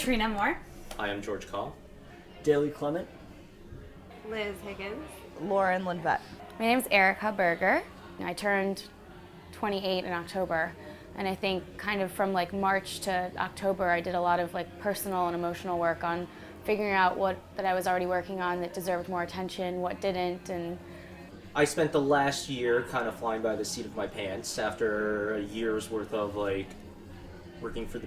Katrina Moore. I am George Call. Daily Clement. Liz Higgins. Lauren Lindvet. My name is Erica Berger. I turned 28 in October, and I think kind of from like March to October I did a lot of like personal and emotional work on figuring out what that I was already working on that deserved more attention, what didn't, and I spent the last year kind of flying by the seat of my pants after a year's worth of like working for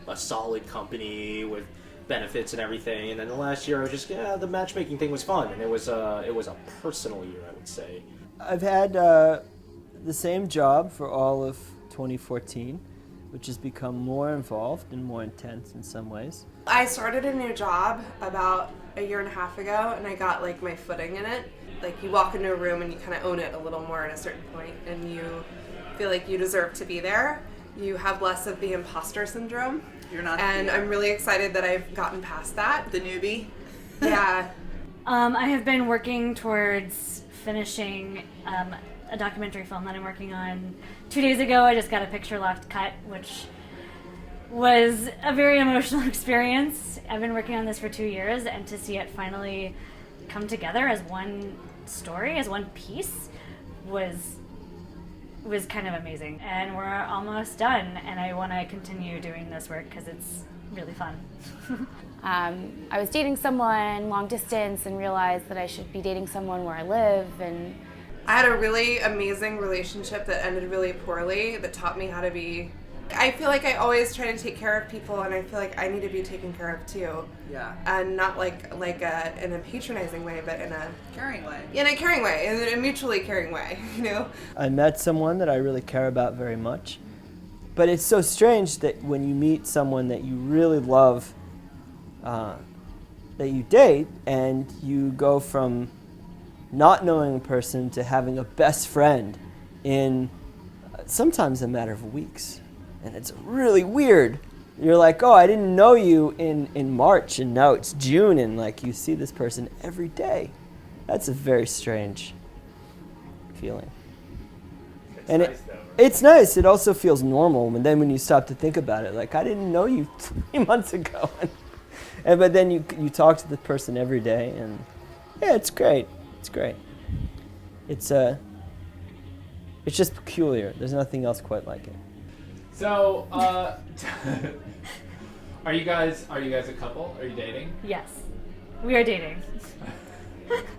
a solid company with benefits and everything, and then the last year I was just the matchmaking thing was fun, and it was a personal year, I would say. I've had the same job for all of 2014, which has become more involved and more intense in some ways. I started a new job about a year and a half ago, and I got like my footing in it. Like you walk into a room and you kind of own it a little more at a certain point, and you feel like you deserve to be there. You have less of the imposter syndrome. You're not. And I'm really excited that I've gotten past that. The newbie. Yeah. I have been working towards finishing a documentary film that I'm working on. 2 days ago, I just got a picture locked cut, which was a very emotional experience. I've been working on this for 2 years, and to see it finally come together as one story, as one piece, was kind of amazing. And we're almost done, and I want to continue doing this work because it's really fun. I was dating someone long distance and realized that I should be dating someone where I live, and I had a really amazing relationship that ended really poorly that taught me how to be. I feel like I always try to take care of people, and I feel like I need to be taken care of too. Yeah. And not in a patronizing way, but in a Caring way. in a caring way, in a mutually caring way, you know? I met someone that I really care about very much, but it's so strange that when you meet someone that you really love, that you date, and you go from not knowing a person to having a best friend in sometimes a matter of weeks. And it's really weird. You're like, oh, I didn't know you in March, and now it's June, and like you see this person every day. That's a very strange feeling. It's and nice though, right? it's nice. It also feels normal. And then when you stop to think about it, like I didn't know you 3 months ago, but then you talk to the person every day, and yeah, it's great. It's great. It's just peculiar. There's nothing else quite like it. So, are you guys a couple? Are you dating? Yes, we are dating.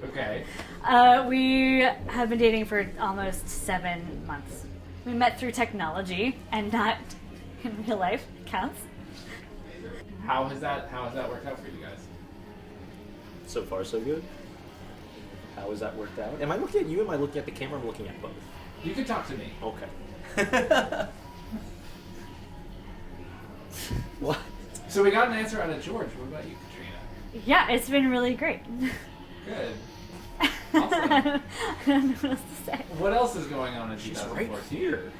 Okay. We have been dating for almost 7 months. We met through technology and not in real life. Counts. How has that worked out for you guys? So far, so good. How has that worked out? Am I looking at you? Am I looking at the camera? I'm looking at both. You can talk to me. Okay. What? So we got an answer out of George. What about you, Katrina? Yeah, it's been really great. Good. I Awesome. don't know what else to say. What else is going on in She's 2014? right here.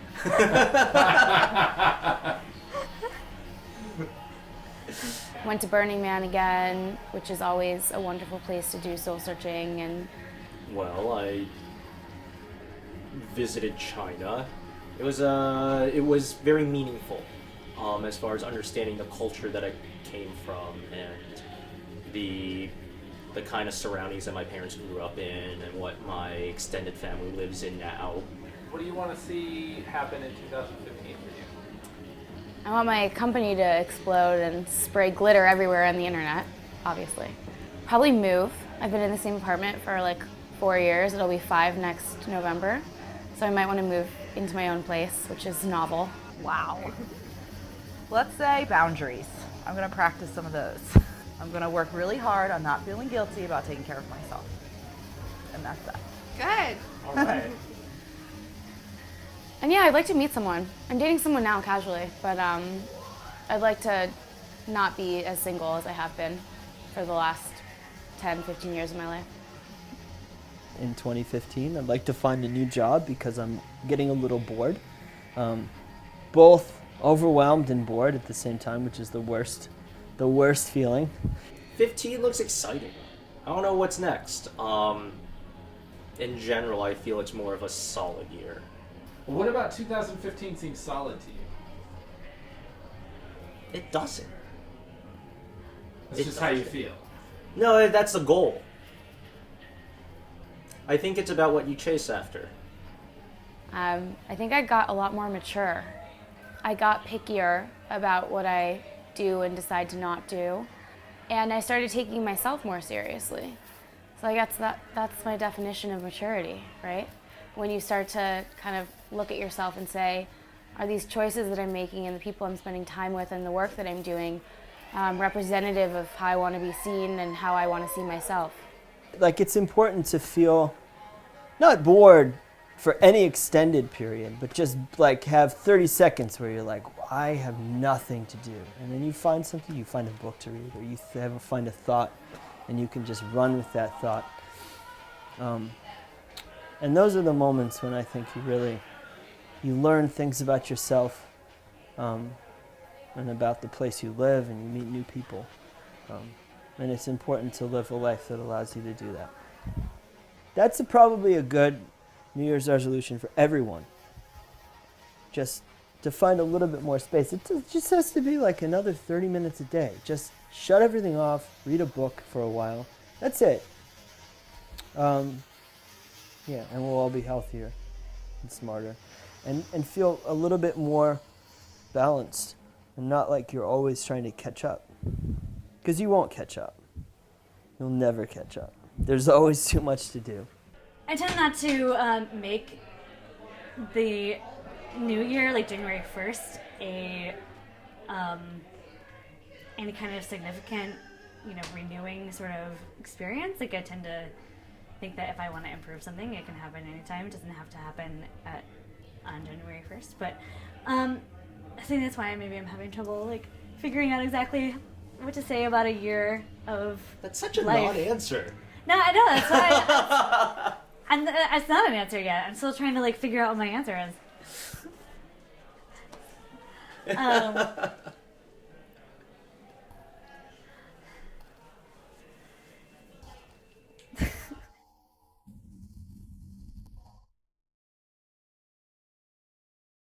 went to Burning Man again, which is always a wonderful place to do soul searching. And Well, I visited China. It was very meaningful, as far as understanding the culture that I came from and the kind of surroundings that my parents grew up in and what my extended family lives in now. What do you want to see happen in 2015 for you? I want my company to explode and spray glitter everywhere on the internet, obviously. Probably move. I've been in the same apartment for like 4 years. It'll be 5 next November. So I might want to move into my own place, which is novel. Wow. Let's say boundaries. I'm going to practice some of those. I'm going to work really hard on not feeling guilty about taking care of myself. And that's that. Good. All right. And yeah, I'd like to meet someone. I'm dating someone now casually, but I'd like to not be as single as I have been for the last 10, 15 years of my life. In 2015, I'd like to find a new job because I'm getting a little bored. Both overwhelmed and bored at the same time, which is the worst feeling. 15 looks exciting. I don't know what's next. In general, I feel it's more of a solid year. What about 2015 seems solid to you? It doesn't. It's just how you feel. No, that's the goal. I think it's about what you chase after. I think I got a lot more mature. I got pickier about what I do and decide to not do. And I started taking myself more seriously. So I guess that's my definition of maturity, right? When you start to kind of look at yourself and say, are these choices that I'm making and the people I'm spending time with and the work that I'm doing representative of how I want to be seen and how I want to see myself? Like, it's important to feel not bored for any extended period, but just like have 30 seconds where you're like, I have nothing to do. And then you find something, you find a book to read, or you find a thought, and you can just run with that thought. And those are the moments when I think you learn things about yourself and about the place you live, and you meet new people. And it's important to live a life that allows you to do that. That's probably a good New Year's resolution for everyone. Just to find a little bit more space. It just has to be like another 30 minutes a day. Just shut everything off, read a book for a while. That's it. Yeah, and we'll all be healthier and smarter. And feel a little bit more balanced. And not like you're always trying to catch up. Because you won't catch up. You'll never catch up. There's always too much to do. I tend not to make the New Year, like January 1st, any kind of significant, renewing sort of experience. Like, I tend to think that if I want to improve something, it can happen anytime. It doesn't have to happen on January 1st. But I think that's why maybe I'm having trouble, like, figuring out exactly what to say about a year of That's such a life. non-answer. No, I know. That's why. And it's not an answer yet. I'm still trying to figure out what my answer is.